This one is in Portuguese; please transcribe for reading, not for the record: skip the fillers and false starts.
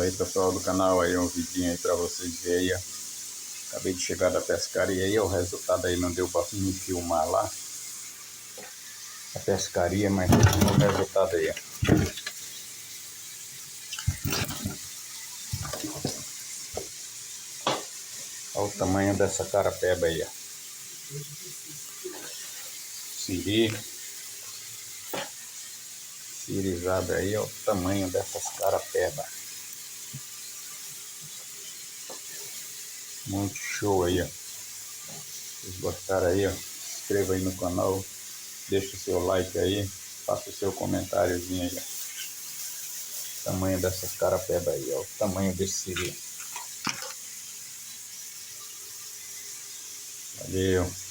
Aí, pessoal do canal, aí um vidinho aí pra vocês verem aí, ó. Acabei de chegar da pescaria aí, o resultado aí não deu pra me filmar lá a pescaria, mas o resultado aí, ó. Olha o tamanho dessa carapeba aí, ó. Siri. Sirizada aí, ó, o tamanho dessas carapeba. Muito show aí, ó. Vocês gostaram aí, ó? Se inscreva aí no canal, deixa o seu like aí, faça o seu comentáriozinho aí, ó. O tamanho dessas carapeba aí, ó. O tamanho desse siri. Valeu.